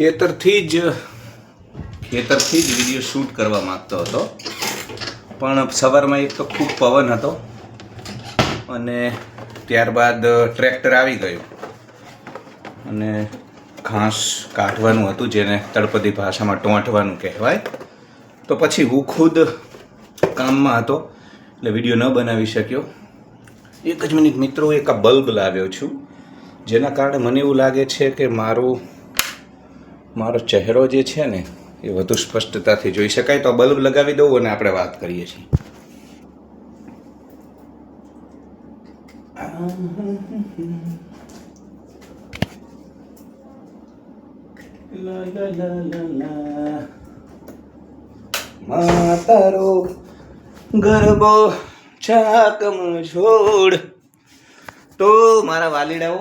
ખેતરથી જ video shoot કરવા માંગતો હતો, પણ સવારમાં એક તો ખૂબ પવન હતો અને ત્યારબાદ ટ્રેક્ટર આવી ગયું અને ઘાસ કાઢવાનું હતું, જેને તળપદી ભાષામાં ટોંટવાનું કહેવાય. તો પછી હું ખુદ કામમાં હતો એટલે વિડીયો ન બનાવી શક્યો. એક જ મિનિટ મિત્રો, એક આ બલ્બ લાવ્યો છું, જેના કારણે મને એવું લાગે છે કે મારો ચહેરો જે છે ને એ વધુ સ્પષ્ટતાથી જોઈ શકાય. તો બલ્બ લગાવી દઉં અને આપણે વાત કરીએ છીએ. માતારો ગરબો ચાકમ છોડ. તો મારા વાલીડાઓ,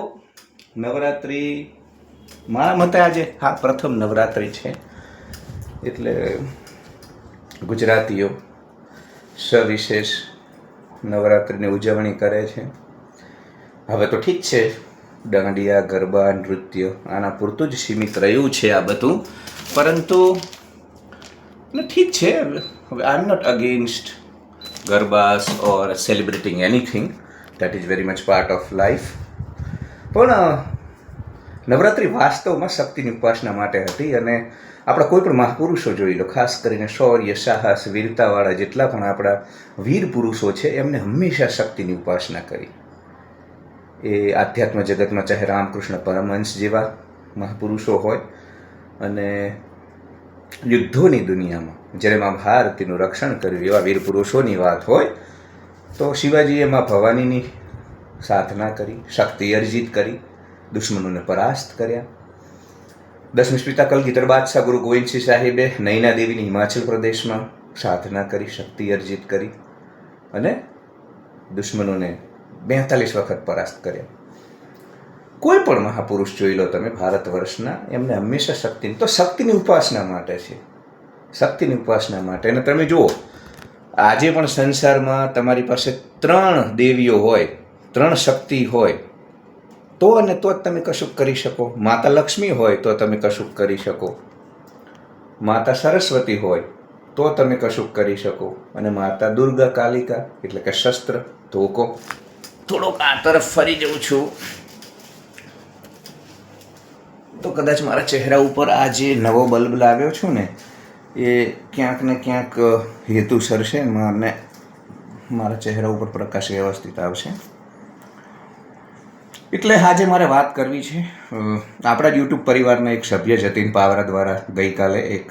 નવરાત્રિ મારા મતે આજે પ્રથમ નવરાત્રિ છે, એટલે ગુજરાતીઓ સવિશેષ નવરાત્રિની ઉજવણી કરે છે. હવે તો ઠીક છે, દાંડિયા ગરબા નૃત્ય આના પૂરતું જ સીમિત રહ્યું છે આ બધું, પરંતુ ઠીક છે. હવે I am not against garbas or celebrating anything, that is very much part of life. પણ નવરાત્રિ વાસ્તવમાં શક્તિની ઉપાસના માટે હતી અને આપણા કોઈ પણ મહાપુરુષો જોઈ લો, ખાસ કરીને શૌર્ય, સાહસ, વીરતાવાળા જેટલા પણ આપણા વીર પુરુષો છે, એમને હંમેશા શક્તિની ઉપાસના કરી. એ આધ્યાત્મ જગતમાં ચાહે રામકૃષ્ણ પરમહંસ જેવા મહાપુરુષો હોય, અને યુદ્ધોની દુનિયામાં જ્યારે મા ભારતીનું રક્ષણ કર્યું એવા વીર પુરુષોની વાત હોય, તો શિવાજીએ મા ભવાનીની સાધના કરી, શક્તિ અર્જિત કરી, દુશ્મનોને પરાસ્ત કર્યા. 10મી પિતા કલગીધર બાદશાહ ગુરુ ગોવિંદસિંહ સાહેબે નૈના દેવીની હિમાચલ પ્રદેશમાં સાધના કરી, શક્તિ અર્જિત કરી અને દુશ્મનોને 42 વખત પરાસ્ત કર્યા. કોઈ પણ મહાપુરુષ જોઈ લો તમે ભારત વર્ષના, એમને હંમેશા શક્તિની ઉપાસના માટે છે, શક્તિની ઉપાસના માટે. અને તમે જુઓ, આજે પણ સંસારમાં તમારી પાસે 3 દેવીઓ હોય, 3 શક્તિ હોય, તો જ તમે કશુંક કરી શકો. માતા લક્ષ્મી હોય તો તમે કશુંક કરી શકો, માતા સરસ્વતી હોય તો તમે કશુંક કરી શકો, અને માતા દુર્ગા કાલિકા એટલે કે શસ્ત્ર ધોકો. થોડોક આ તરફ ફરી જઉં છું તો કદાચ મારા ચહેરા ઉપર આ જે નવો બલ્બ લાવ્યો છું ને, એ ક્યાંક ને ક્યાંક હેતુસર છે, અને મારા ચહેરા ઉપર પ્રકાશ વ્યવસ્થિત આવશે. એટલે આજે મારે વાત કરવી છે. આપણા યુટ્યુબ પરિવારના એક સભ્ય જતીન પાવરા દ્વારા ગઈકાલે એક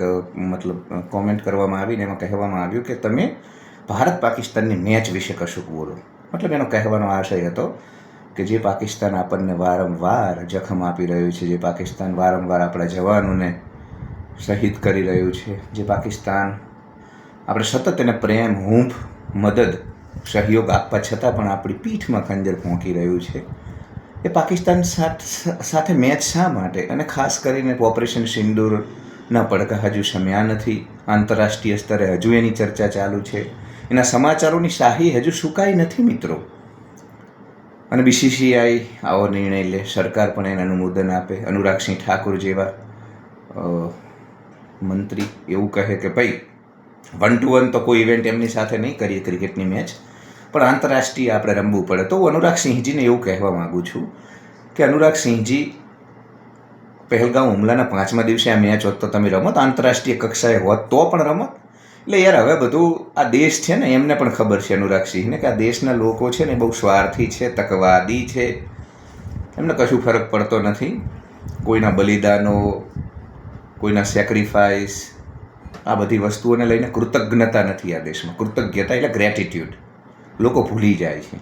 કોમેન્ટ કરવામાં આવીને એમાં કહેવામાં આવ્યું કે તમે ભારત પાકિસ્તાનની મેચ વિશે કશુંક બોલો. એનો કહેવાનો આશય હતો કે જે પાકિસ્તાન આપણને વારંવાર જખમ આપી રહ્યું છે, જે પાકિસ્તાન વારંવાર આપણા જવાનોને શહીદ કરી રહ્યું છે, જે પાકિસ્તાન આપણે સતત એને પ્રેમ, હૂંફ, મદદ, સહયોગ આપવા છતાં પણ આપણી પીઠમાં ખંજર ભોંકી રહ્યું છે, એ પાકિસ્તાન સાથે મેચ શા માટે? અને ખાસ કરીને ઓપરેશન સિંદૂરના પડઘા હજુ શમ્યા નથી, આંતરરાષ્ટ્રીય સ્તરે હજુ એની ચર્ચા ચાલુ છે, એના સમાચારોની શાહી હજુ સુકાઈ નથી મિત્રો. અને BCCI આવો નિર્ણય લે, સરકાર પણ એને અનુમોદન આપે, અનુરાગસિંહ ઠાકુર જેવા મંત્રી એવું કહે કે ભાઈ 1 to 1 તો કોઈ ઇવેન્ટ એમની સાથે નહીં કરીએ ક્રિકેટની મેચ, પણ આંતરરાષ્ટ્રીય આપણે રમવું પડે. તો હું અનુરાગસિંહજીને એવું કહેવા માગું છું કે અનુરાગસિંહજી, પહેલગામ હુમલાના 5મા દિવસે આ મેચ હોત તો તમે રમત, આંતરરાષ્ટ્રીય કક્ષાએ હોત તો પણ રમત. એટલે યાર, હવે બધું આ દેશ છે ને, એમને પણ ખબર છે અનુરાગસિંહને કે આ દેશના લોકો છે ને બહુ સ્વાર્થી છે, તકવાદી છે, એમને કશું ફરક પડતો નથી. કોઈના બલિદાનો, કોઈના સેક્રિફાઈસ, આ બધી વસ્તુઓને લઈને કૃતજ્ઞતા નથી આ દેશમાં. કૃતજ્ઞતા એટલે ગ્રેટિટ્યૂડ લોકો ભૂલી જાય છે,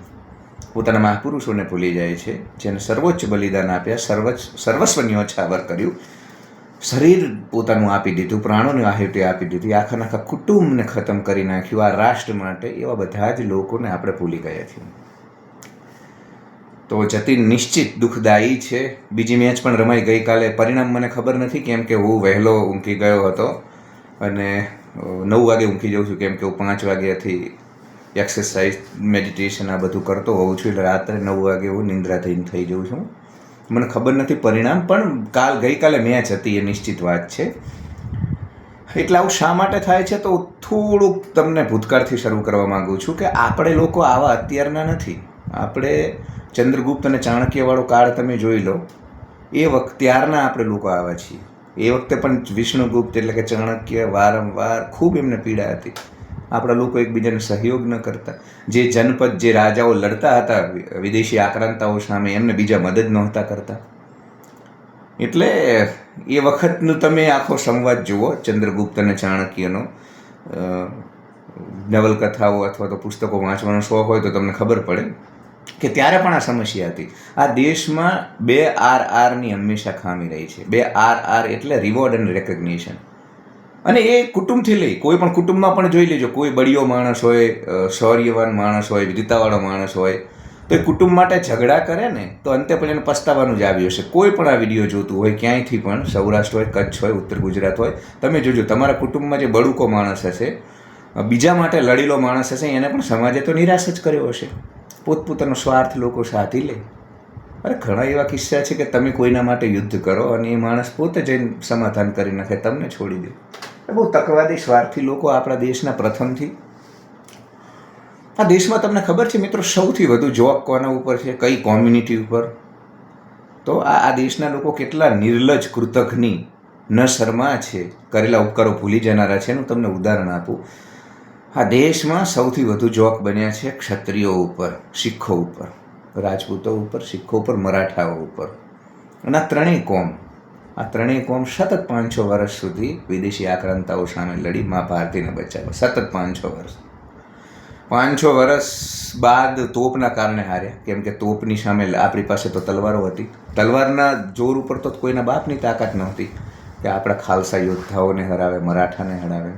પોતાના મહાપુરુષોને ભૂલી જાય છે, જેને સર્વોચ્ચ બલિદાન આપ્યા, સર્વસ્વ ન્યોછાવર કર્યું, શરીર પોતાનું આપી દીધું, પ્રાણોની આહુતિ આપી દીધી, આખા કુટુંબને ખતમ કરી નાખ્યું આ રાષ્ટ્ર માટે. એવા બધા જ લોકોને આપણે ભૂલી ગયા છીએ. તો જતીન નિશ્ચિત દુઃખદાયી છે. બીજી મેચ પણ રમાઈ ગઈકાલે, પરિણામ મને ખબર નથી કેમ કે હું વહેલો ઊંઘી ગયો હતો અને 9 વાગે ઊંઘી જાઉં છું, કેમ કે હું 5 વાગ્યાથી એક્સરસાઇઝ, મેડિટેશન આ બધું કરતો હોઉં છું, એટલે રાત્રે 9 વાગે હું નિંદ્રાધીન થઈ જાઉં છું. મને ખબર નથી પરિણામ, પણ ગઈકાલે મેચ હતી, એ નિશ્ચિત વાત છે. એટલે આવું શા માટે થાય છે, તો થોડુંક તમને ભૂતકાળથી શરૂ કરવા માગું છું કે આપણે લોકો આવા અત્યારના નથી. આપણે ચંદ્રગુપ્ત અને ચાણક્યવાળો કાળ તમે જોઈ લો, ત્યારના આપણે લોકો આવા છીએ. એ વખતે પણ વિષ્ણુગુપ્ત એટલે કે ચાણક્ય વારંવાર ખૂબ એમને પીડા હતી. આપણા લોકો એકબીજાને સહયોગ ન કરતા. જે જનપદ, જે રાજાઓ લડતા હતા વિદેશી આક્રાંતાઓ સામે, એમને બીજા મદદ નહોતા કરતા. એટલે એ વખતનું તમે આખો સંવાદ જુઓ ચંદ્રગુપ્ત અને ચાણક્યનો. નવલકથાઓ અથવા તો પુસ્તકો વાંચવાનો શોખ હોય તો તમને ખબર પડે કે ત્યારે પણ આ સમસ્યા હતી. આ દેશમાં 2 RRની હંમેશા ખામી રહી છે. 2 RR એટલે રિવોર્ડ એન્ડ રેકગ્નિશન. અને એ કુટુંબથી લઈ, કોઈ પણ કુટુંબમાં પણ જોઈ લેજો, કોઈ બળીયો માણસ હોય, શૌર્યવાન માણસ હોય, વિદ્વતાવાળો માણસ હોય, તો એ કુટુંબ માટે ઝઘડા કરે ને તો અંતે પણ એને પસ્તાવાનું જ આવ્યું હશે. કોઈ પણ આ વિડીયો જોતું હોય ક્યાંયથી પણ, સૌરાષ્ટ્ર હોય, કચ્છ હોય, ઉત્તર ગુજરાત હોય, તમે જોજો તમારા કુટુંબમાં જે બળુકો માણસ હશે, બીજા માટે લડેલો માણસ હશે, એને પણ સમાજે તો નિરાશ જ કર્યો હશે. પોતપોતાનો સ્વાર્થ લોકો સાધી લે. અરે ઘણા એવા કિસ્સા છે કે તમે કોઈના માટે યુદ્ધ કરો અને એ માણસ પોતે જઈને સમાધાન કરી નાખે, તમને છોડી દે. બહુ તકવાદી સ્વાર્થી લોકો આપણા દેશના પ્રથમથી. આ દેશમાં તમને ખબર છે મિત્રો, સૌથી વધુ જોક કોના ઉપર છે, કઈ કોમ્યુનિટી ઉપર? તો આ દેશના લોકો કેટલા નિર્લજ, કૃતજ્ઞ, ન શર્મા છે, કરેલા ઉપકારો ભૂલી જનારા છે. એનું તમને ઉદાહરણ આપું. આ દેશમાં સૌથી વધુ જોક બન્યા છે ક્ષત્રિયો ઉપર, શીખો ઉપર, રાજપૂતો ઉપર, શીખો ઉપર, મરાઠાઓ ઉપર. અને આ ત્રણેય કોમ સતત 5-6 વર્ષ સુધી વિદેશી આક્રાંતાઓ સામે લડી મા ભારતીને બચાવ્યા. સતત 5-6 વર્ષ. 5-6 વર્ષ બાદ તોપના કારણે હાર્યા, કેમ કે તોપની સામે આપણી પાસે તો તલવારો હતી. તલવારના જોર ઉપર તો કોઈના બાપની તાકાત નહોતી કે આપણા ખાલસા યોદ્ધાઓને હરાવે, મરાઠાને હરાવે.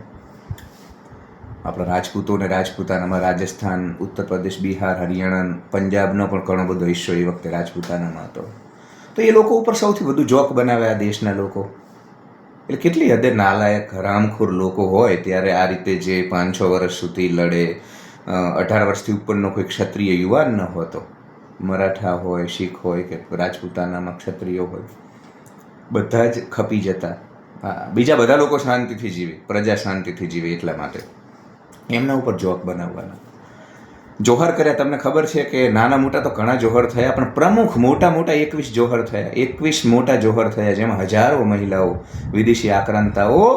આપણા રાજપૂતોને, રાજપૂતાનામાં રાજસ્થાન, ઉત્તર પ્રદેશ, બિહાર, હરિયાણા, પંજાબનો પણ ઘણો બધો હિસ્સો એ વખતે રાજપૂતાનામાં હતો. તો એ લોકો ઉપર સૌથી વધુ જોક બનાવ્યા દેશના લોકો. એટલે કેટલી હદે નાલાયક, હરામખોર લોકો હોય ત્યારે આ રીતે જે 5-6 વર્ષ સુધી લડે. 18 વર્ષથી ઉપરનો કોઈ ક્ષત્રિય યુવાન ન હોતો, મરાઠા હોય, શીખ હોય કે રાજપૂતાનામાં ક્ષત્રિયો હોય, બધા જ ખપી જતા. બીજા બધા લોકો શાંતિથી જીવે, પ્રજા શાંતિથી જીવે, એટલા માટે એમના ઉપર જોક બનાવવાના. જોહર કર્યા. તમને ખબર છે કે નાના મોટા તો ઘણા જોહર થયા, પણ પ્રમુખ મોટા 21 જોહર થયા. 21 મોટા જોહર થયા, જેમાં હજારો મહિલાઓ, વિદેશી આક્રાંતાઓ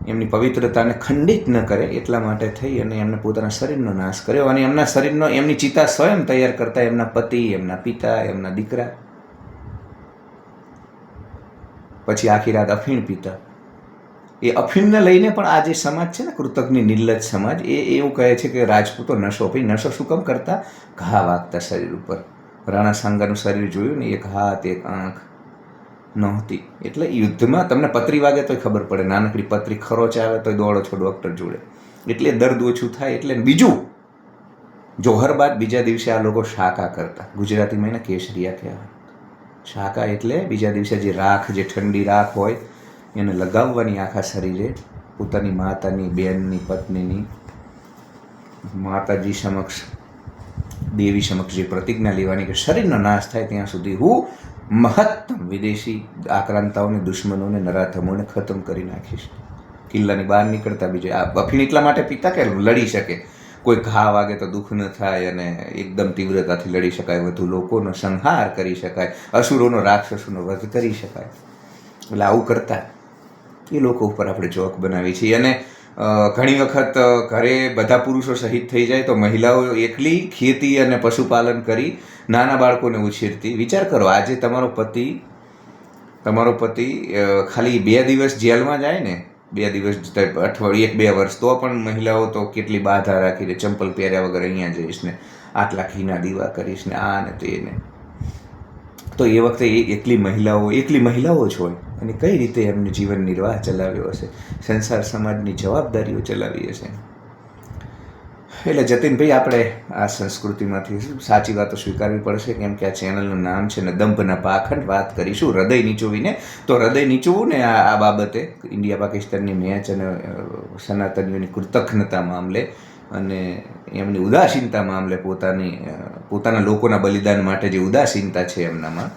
એમની પવિત્રતાને ખંડિત ન કરે એટલા માટે થઈ અને એમને પોતાના શરીરનો નાશ કર્યો. અને એમના શરીરનો, એમની ચિતા સ્વયં તૈયાર કરતા એમના પતિ, એમના પિતા, એમના દીકરા. પછી આખી રાત અફીણ પીતા. એ અફીણને લઈને પણ આ જે સમાજ છે ને, કૃતજ્ઞ નિર્લજ સમાજ, એ એવું કહે છે કે રાજપૂતો નશો, ભાઈ નશો શું કામ કરતા? ઘા વાગતા શરીર ઉપર. રાણા સાંગાનું શરીર જોયું ને, એક હાથ, એક આંખ નહોતી. એટલે યુદ્ધમાં તમને પતરી વાગે તોય ખબર પડે, નાનકડી પતરી ખરોચ આવે તોય દોડો છો ડૉક્ટર જોડે. એટલે દર્દ ઓછું થાય. એટલે બીજું, જોહર બાદ બીજા દિવસે આ લોકો શાકા કરતા. ગુજરાતીમાં એને કેસરિયા કહેવાય. શાકા એટલે બીજા દિવસે જે રાખ, જે ઠંડી રાખ હોય, એને લગાવવાની આખા શરીરે, પોતાની માતાની, બેનની, પત્નીની, માતાજી સમક્ષ, દેવી સમક્ષ જે પ્રતિજ્ઞા લેવાની કે શરીરનો નાશ થાય ત્યાં સુધી હું મહત્તમ વિદેશી આક્રાંતાઓને, દુશ્મનોને, નરાધમોને ખતમ કરી નાખીશ. કિલ્લાની બહાર નીકળતા બીજે આ અફીણ એટલા માટે પીતા કે લડી શકે, કોઈ ઘા વાગે તો દુઃખ ન થાય અને એકદમ તીવ્રતાથી લડી શકાય, વધુ લોકોનો સંહાર કરી શકાય, અસુરોનો, રાક્ષસોનો વધ કરી શકાય. એટલે આવું કરતા. એ લોકો ઉપર આપણે જોક બનાવી છીએ. અને ઘણી વખત ઘરે બધા પુરુષો શહીદ થઈ જાય તો મહિલાઓ એકલી ખેતી અને પશુપાલન કરી નાના બાળકોને ઉછેરતી. વિચાર કરો, આજે તમારો પતિ ખાલી 2 દિવસ જેલમાં જાય ને, 2 દિવસ, અઠવાડિયું, 1-2 વર્ષ, તો પણ મહિલાઓ તો કેટલી બાધા રાખીને, ચંપલ પહેર્યા વગર અહીંયા જઈશ ને, આટલા ઘીના દીવા કરીશ ને, આ ને તે ને. તો એ વખતે એકલી મહિલાઓ જ હોય અને કઈ રીતે એમને જીવન નિર્વાહ ચલાવ્યો હશે, સંસાર સમાજની જવાબદારીઓ ચલાવી હશે. એટલે જતીનભાઈ, આપણે આ સંસ્કૃતિમાંથી સાચી વાતો સ્વીકારવી પડશે, કેમ કે આ ચેનલનું નામ છે ને દંભના પાખંડ. વાત કરીશું હૃદય નીચોવીને. તો હૃદય નીચોવું ને આ બાબતે, ઇન્ડિયા પાકિસ્તાનની મેચ અને સનાતનીઓની કૃતજ્ઞતા મામલે અને એમની ઉદાસીનતા મામલે, પોતાના લોકોના બલિદાન માટે જે ઉદાસીનતા છે એમનામાં,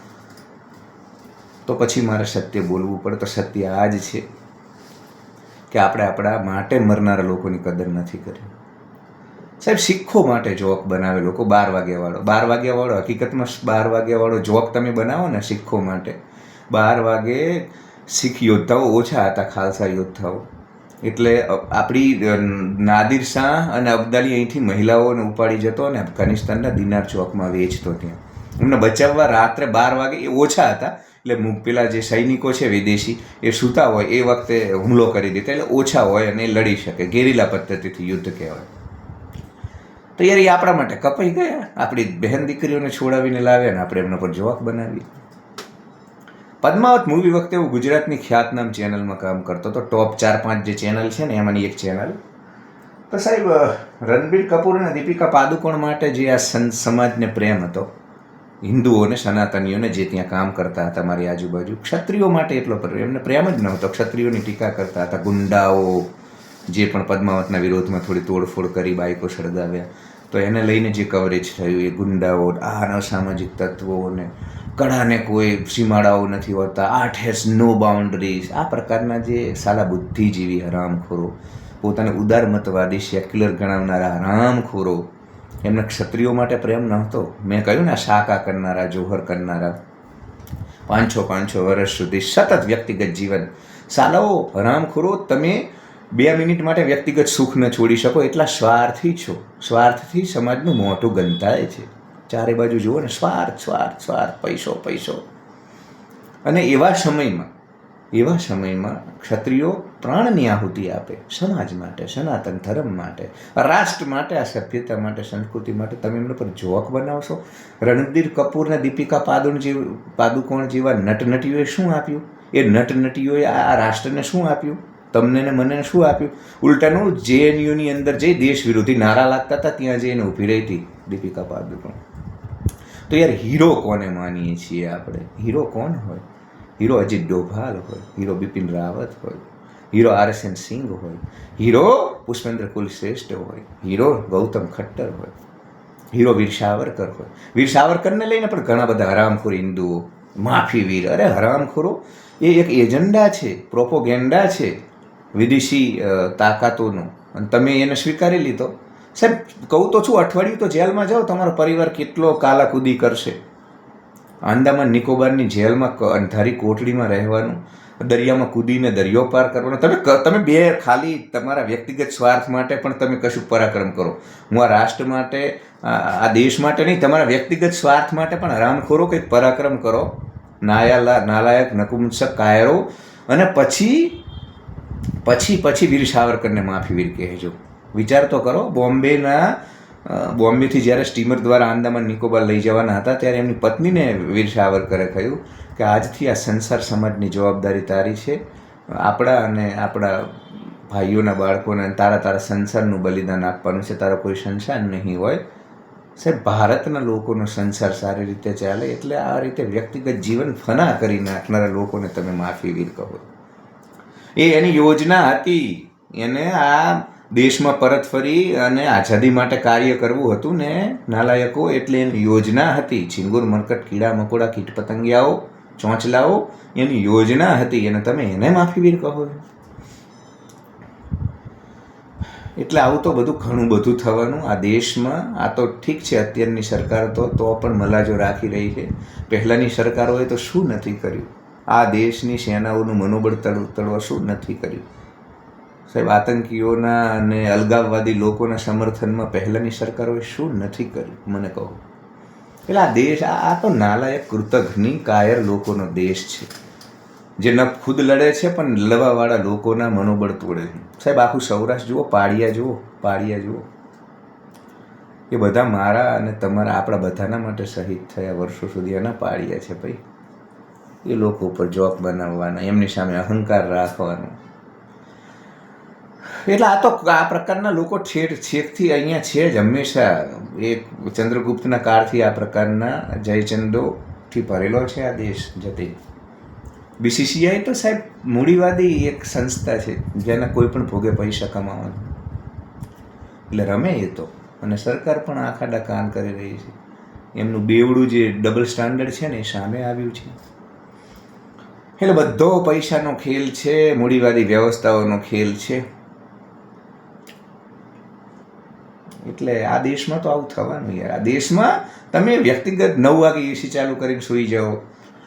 તો પછી મારે સત્ય બોલવું પડે. તો સત્ય આ જ છે કે આપણે આપણા માટે મરનારા લોકોની કદર નથી કરી. સાહેબ, સિક્ખો માટે જોક બનાવે લોકો 12 વાગ્યાવાળો હકીકતમાં 12 વાગ્યાવાળો જોક તમે બનાવો ને સિક્ખો માટે, 12 વાગે શીખ યોદ્ધાઓ ઓછા હતા, ખાલસા યોદ્ધાઓ. એટલે આપણી નાદિર શાહ અને અબ્દાલી અહીંથી મહિલાઓને ઉપાડી જતો અને અફઘાનિસ્તાનના દિનાર ચોકમાં વેચતો. ત્યાં એમને બચાવવા રાત્રે 12 વાગે એ ઓછા હતા, એટલે પેલા જે સૈનિકો છે વિદેશી એ સૂતા હોય એ વખતે હુમલો કરી દેતા, એટલે ઓછા હોય અને એ લડી શકે. ગેરીલા પદ્ધતિથી યુદ્ધ કહેવાય. તો યાર, એ આપણા માટે કપાઈ ગયા. આપણી બહેન દીકરીઓને છોડાવીને લાવ્યા ને આપણે એમના પર જોક બનાવી. પદ્માવત મૂવી વખતે હું ગુજરાતની ખ્યાતનામ ચેનલમાં કામ કરતો હતો. ટોપ 4-5 જે ચેનલ છે ને એમાંની એક ચેનલ. તો સાહેબ, રણબીર કપૂર અને દીપિકા પાદુકોણ માટે જે આ સમાજને પ્રેમ હતો, હિન્દુઓને, સનાતનીઓને જે ત્યાં કામ કરતા હતા મારી આજુબાજુ, ક્ષત્રિયો માટે એટલો એમને પ્રેમ જ નહોતો. ક્ષત્રિયોની ટીકા કરતા હતા. ગુંડાઓ જે પણ પદ્માવતના વિરોધમાં થોડી તોડફોડ કરી, બાઈકો સળગાવ્યા, તો એને લઈને જે કવરેજ થયું, એ ગુંડાઓ, આ અસામાજિક તત્વોને, કળાને કોઈ સીમાડાઓ નથી હોતા, આર્ટ હેઝ નો બાઉન્ડરીઝ, આ પ્રકારના જે સાલા બુદ્ધિજીવી હરામખોરો, પોતાને ઉદારમતવાદી સેક્યુલર ગણાવનારા હરામખોરો, એમને ક્ષત્રિયો માટે પ્રેમ નહોતો. મેં કહ્યું ને, શાકા કરનારા, જોહર કરનારા, 500 વર્ષ સુધી સતત વ્યક્તિગત જીવન. સાલાઓ હરામખોરો, તમે 2 મિનિટ માટે વ્યક્તિગત સુખ ન છોડી શકો એટલા સ્વાર્થી છો. સ્વાર્થથી સમાજનું મોઢું ગંધાય છે. ચારે બાજુ જુઓ ને, સ્વાર્થ, પૈસો. અને એવા સમયમાં ક્ષત્રિયો પ્રાણની આહુતિ આપે સમાજ માટે, સનાતન ધર્મ માટે, રાષ્ટ્ર માટે, આ સભ્યતા માટે, સંસ્કૃતિ માટે. તમે એમના પર જોક બનાવશો? રણબીર કપૂર ને દીપિકા પાદુકોણ જેવા નટનટીઓએ શું આપ્યું? એ નટનટીઓએ આ રાષ્ટ્રને શું આપ્યું? તમને ને મને શું આપ્યું? ઉલટાનું JNUની અંદર જઈ દેશ વિરોધી નારા લાગતા હતા, ત્યાં જઈને ઊભી રહી હતી દીપિકા પાદુકોણ. તો યાર, હીરો કોને માનીએ છીએ આપણે? હીરો કોણ હોય? હીરો અજીત ડોભાલ હોય, હીરો બિપિન રાવત હોય, હીરો RSN સિંઘ હોય, હીરો પુષ્પેન્દ્ર કુલશ્રેષ્ઠ હોય, હીરો ગૌતમ ખટ્ટર હોય, હીરો વીર સાવરકર હોય. વીર સાવરકરને લઈને પણ ઘણા બધા હરામખોર હિન્દુઓ, માફીવીર. અરે હરામખોરો, એ એક એજન્ડા છે, પ્રોપોગેન્ડા છે વિદેશી તાકાતોનો, અને તમે એને સ્વીકારી લીધો. સાહેબ, કહું તો છું, અઠવાડિયું તો જેલમાં જાઓ, તમારો પરિવાર કેટલો કાલાકૂદી કરશે. આંદામાન નિકોબારની જેલમાં અંધારી કોટડીમાં રહેવાનું, દરિયામાં કૂદીને દરિયો પાર કરવાનો. તમે બે ખાલી તમારા વ્યક્તિગત સ્વાર્થ માટે પણ તમે કશું પરાક્રમ કરો. હું આ રાષ્ટ્ર માટે, આ દેશ માટે નહીં, તમારા વ્યક્તિગત સ્વાર્થ માટે પણ હરામખોરો કંઈક પરાક્રમ કરો. નાલાયક, નપુંસક, કાયરો. અને પછી વીર સાવરકરને માફીવીર કહેજો. વિચાર તો કરો. બોમ્બેથી જ્યારે સ્ટીમર દ્વારા આંદામાન નિકોબાર લઈ જવાના હતા, ત્યારે એમની પત્નીને વીર સાવરકરે કહ્યું કે આજથી આ સંસાર સમાજની જવાબદારી તારી છે. આપણા ભાઈઓના બાળકોને તારા સંસારનું બલિદાન આપવાનું છે. તારો કોઈ સંસાર નહીં હોય. સાહેબ, ભારતના લોકોનો સંસાર સારી રીતે ચાલે, એટલે આ રીતે વ્યક્તિગત જીવન ફના કરી નાખનારા લોકોને તમે માફીવીર કહો. એની યોજના હતી, એને આ દેશમાં પરત ફરી અને આઝાદી માટે કાર્ય કરવું હતું ને નાલાયકો. એટલે એની યોજના હતી. છીંગુર મરકટ, કીડા મકોડા, કીટ પતંગિયાઓ, ચોંચલાઓ, એની યોજના હતી, અને તમે એને માફીવીર કહો. એટલે આવું તો ઘણું બધું થવાનું આ દેશમાં. આ તો ઠીક છે, અત્યારની સરકાર તો પણ મલાજો રાખી રહી છે. પહેલાંની સરકારોએ તો શું નથી કર્યું? આ દેશની સેનાઓનું મનોબળ તળવા શું નથી કર્યું? સાહેબ, આતંકીઓના અને અલગાવવાદી લોકોના સમર્થનમાં પહેલાંની સરકારોએ શું નથી કર્યું? મને કહો. એટલે આ દેશ, આ તો નાલાયક, કૃતઘ્ની, કાયર લોકોનો દેશ છે, જે ન ખુદ લડે છે પણ લડવાવાળા લોકોના મનોબળ તોડે છે. સાહેબ, આખું સૌરાષ્ટ્ર જુઓ, પાળિયા જુઓ. એ બધા મારા અને તમારા, આપણા બધાના માટે શહીદ થયા વર્ષો સુધી. એના પાળિયા છે ભાઈ. એ લોકો ઉપર જોક બનાવવાના, એમની સામે અહંકાર રાખવાનો. એટલે આ પ્રકારના લોકો છેકથી અહીંયા છે જ હંમેશા. એક ચંદ્રગુપ્તના કાળથી આ પ્રકારના જયચંદોથી ભરેલો છે આ દેશ જતી. BCCI તો સાહેબ મૂડીવાદી એક સંસ્થા છે, જેના કોઈ પણ ભોગે પૈસા કમાવાનું. એટલે રમે એ તો. અને સરકાર પણ આખાડા કાન કરી રહી છે. એમનું બેવડું જે ડબલ સ્ટાન્ડર્ડ છે ને, એ સામે આવ્યું છે. એટલે બધો પૈસાનો ખેલ છે, મૂડીવાદી વ્યવસ્થાઓનો ખેલ છે. એટલે આ દેશમાં તો આવું થવાનું યાર. આ દેશમાં તમે વ્યક્તિગત 9 વાગે એસી ચાલુ કરીને સૂઈ જાઓ,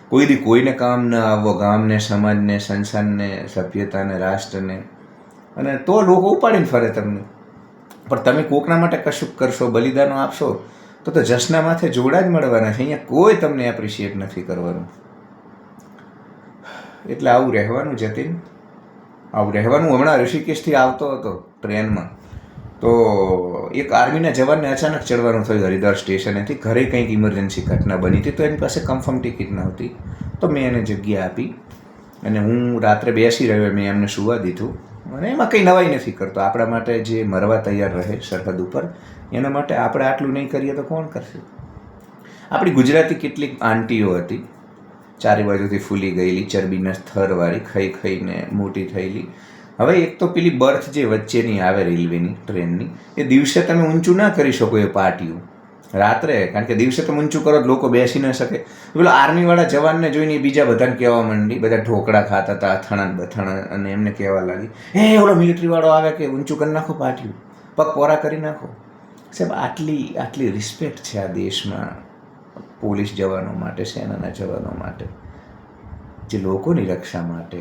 કોઈ દી કોઈને કામ ન આવો, ગામને, સમાજને, સંસારને, સભ્યતાને, રાષ્ટ્રને, અને તો લોકો ઉપાડીને ફરે તમને. પણ તમે કોકના માટે કશુંક કરશો, બલિદાનો આપશો, તો જશના માથે જોડા જ મળવાના છે. અહીંયા કોઈ તમને એપ્રિશિએટ નથી કરવાનું. એટલે આવું રહેવાનું જતીન, આવું રહેવાનું. હમણાં ઋષિકેશથી આવતો હતો ટ્રેનમાં, તો એક આર્મીના જવાનને અચાનક ચડવાનું થયું હરિદ્વાર સ્ટેશનેથી. ઘરે કંઈક ઇમરજન્સી ઘટના બની હતી, તો એની પાસે કન્ફર્મ ટિકિટ નહોતી, તો મેં એને જગ્યા આપી અને હું રાત્રે બેસી રહ્યો. મેં એમને સુવા દીધું અને એમાં કંઈ નવાઈ નથી કરતો. આપણા માટે જે મરવા તૈયાર રહે સરહદ ઉપર, એના માટે આપણે આટલું નહીં કરીએ તો કોણ કરશે? આપણી ગુજરાતી કેટલીક આંટીઓ હતી, ચારે બાજુથી ફૂલી ગયેલી, ચરબીના સ્તરવાળી, ખાઈ ખાઈને મોટી થયેલી. હવે એક તો પેલી બર્થ જે વચ્ચેની આવે રેલવેની, ટ્રેનની, એ દિવસે તમે ઊંચું ના કરી શકો એ પાટિયું, રાત્રે. કારણ કે દિવસે તમે ઊંચું કરો તો લોકો બેસી ન શકે. પેલો આર્મીવાળા જવાનને જોઈને બીજા બધાને કહેવા માંડી, બધા ઢોકળા ખાતા હતા, અથાણા બથાણા, અને એમને કહેવા લાગી, ઓલો મિલિટરીવાળો આવે કે ઊંચું કરી નાખો પાટિયું, પગ પોરા કરી નાખો. સાહેબ, આટલી રિસ્પેક્ટ છે આ દેશમાં પોલીસ જવાનો માટે, સેનાના જવાનો માટે, જે લોકોની રક્ષા માટે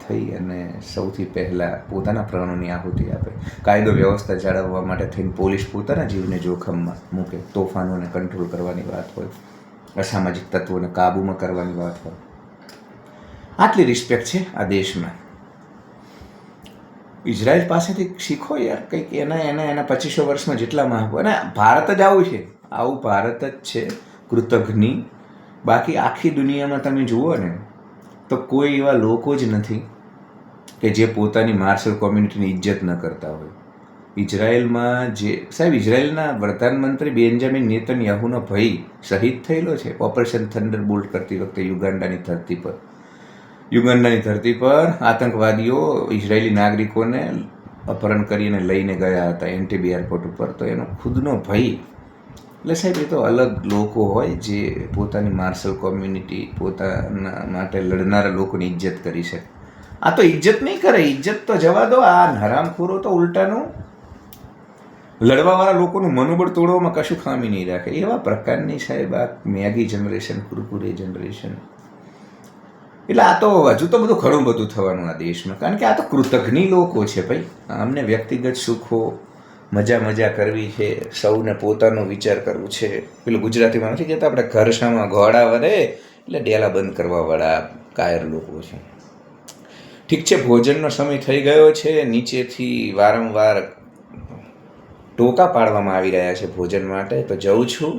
થઈ અને સૌથી પહેલાં પોતાના પ્રાણોની આહુતિ આપે. કાયદો વ્યવસ્થા જાળવવા માટે થઈને પોલીસ પોતાના જીવને જોખમમાં મૂકે. તોફાનોને કંટ્રોલ કરવાની વાત હોય, અસામાજિક તત્વોને કાબૂમાં કરવાની વાત હોય. આટલી રિસ્પેક્ટ છે આ દેશમાં. ઇઝરાયલ પાસેથી શીખો યાર કંઈક. એના 2500 વર્ષમાં જેટલા મહાપો, અને ભારત જ આવું છે, આવું ભારત જ છે કૃતજ્ઞ. બાકી આખી દુનિયામાં તમે જુઓ ને તો કોઈ એવા લોકો જ નથી કે જે પોતાની માર્શલ કોમ્યુનિટીની ઇજ્જત ન કરતા હોય. ઇઝરાયલમાં સાહેબ, ઇઝરાયલના પ્રધાનમંત્રી બેન્જામિન નેતન્યાહુનો ભાઈ શહીદ થયેલો છે ઓપરેશન થંડરબોલ્ટ કરતી વખતે યુગાન્ડાની ધરતી પર. યુગાન્ડાની ધરતી પર આતંકવાદીઓ ઇઝરાયેલી નાગરિકોને અપહરણ કરીને લઈને ગયા હતા એન્ટેબી એરપોર્ટ ઉપર. તો એનો ખુદનો ભાઈ. એટલે સાહેબ, એ તો અલગ લોકો હોય જે પોતાની માર્શલ કોમ્યુનિટી, પોતાના માટે લડનારા લોકોની ઇજ્જત કરી શકે. આ તો ઇજ્જત નહીં કરે, ઇજ્જત તો જવા દો. આ હરામખોરો તો ઉલટાનું લડવાવાળા લોકોનું મનોબળ તોડવામાં કશું ખામી નહીં રાખે. એવા પ્રકારની સાહેબ આ મેગી જનરેશન, કુરકુરે જનરેશન. એટલે આ તો હજુ તો બધું ઘણું બધું થવાનું આ દેશમાં. કારણ કે આ તો કૃતજ્ઞ લોકો છે ભાઈ. અમને વ્યક્તિગત સુખો, મજા કરવી છે, સૌને પોતાનો વિચાર કરવું છે. પેલું ગુજરાતીમાં નથી કહેતા આપણે, ઘર સામા ઘોડા વરે, એટલે ડેલા બંધ કરવાવાળા કાયર લોકો છે. ઠીક છે, ભોજનનો સમય થઈ ગયો છે. નીચેથી વારંવાર ટોકા પાડવામાં આવી રહ્યા છે ભોજન માટે, તો જઉં છું.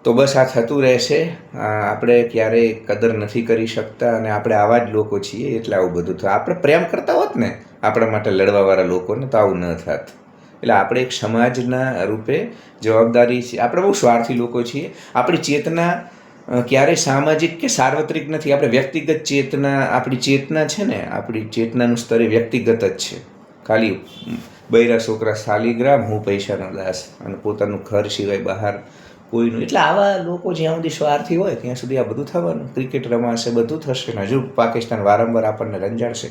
તો બસ આ થતું રહેશે. આપણે ક્યારેય કદર નથી કરી શકતા, અને આપણે આવા જ લોકો છીએ એટલે આવું બધું થાય. આપણે પ્રેમ કરતા હોત ને આપણા માટે લડવાવાળા લોકોને, તો આવું ન થાત. એટલે આપણે એક સમાજના રૂપે જવાબદારી છે. આપણે બહુ સ્વાર્થી લોકો છીએ. આપણી ચેતના ક્યારેય સામાજિક કે સાર્વત્રિક નથી. આપણે વ્યક્તિગત ચેતના, આપણી ચેતના છે ને, આપણી ચેતનાનું સ્તરે વ્યક્તિગત જ છે. ખાલી બૈરા છોકરા શાલિગ્રામ, હું પૈસાનો દાસ, અને પોતાનું ઘર સિવાય બહાર કોઈનું. એટલે આવા લોકો જ્યાં સુધી સ્વાર્થી હોય ત્યાં સુધી આ બધું થવાનું. ક્રિકેટ રમાશે, બધું થશે. હજુ પાકિસ્તાન વારંવાર આપણને રંજાડશે,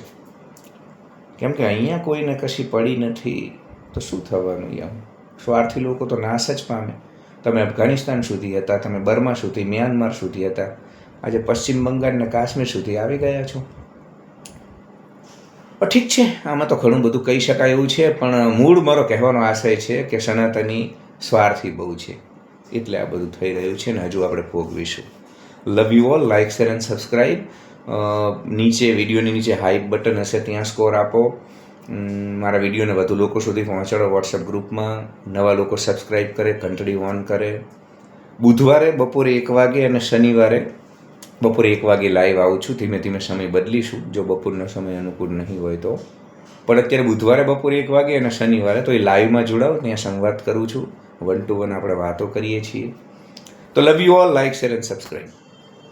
કેમ કે અહીંયા કોઈને કશી પડી નથી. તો શું થવાનું યાર? સ્વાર્થી લોકો તો નાશ જ પામે. તમે અફઘાનિસ્તાન સુધી હતા, તમે બર્મા સુધી, મ્યાનમાર સુધી હતા, આજે પશ્ચિમ બંગાળ ને કાશ્મીર સુધી આવી ગયા છો. ઠીક છે, આમાં તો ઘણું બધું કહી શકાય એવું છે, પણ મૂળ મારો કહેવાનો આશય છે કે સનાતની સ્વાર્થી બહુ છે, એટલે આ બધું થઈ રહ્યું છે ને હજુ આપણે ભોગવીશું. Love you all. Like, share and subscribe. નીચે વિડીયોની નીચે હાઈપ બટન હશે, ત્યાં સ્કોર આપો. મારા વિડીયોને વધુ લોકો સુધી પહોંચાડો. વોટ્સઅપ ગ્રુપમાં નવા લોકો સબસ્ક્રાઈબ કરે, ઘંટડી ઓન કરે. બુધવારે બપોરે 1 વાગે અને શનિવારે બપોરે 1 વાગે લાઈવ આવું છું. ધીમે ધીમે સમય બદલીશું જો બપોરનો સમય અનુકૂળ નહીં હોય તો. પણ અત્યારે બુધવારે બપોરે 1 વાગે અને શનિવારે તો એ લાઈવમાં જોડાઓ, ત્યાં સંવાદ કરું છું. 1-to-1 આપણે વાતો કરીએ છીએ. તો લવ you all. Like, share and subscribe.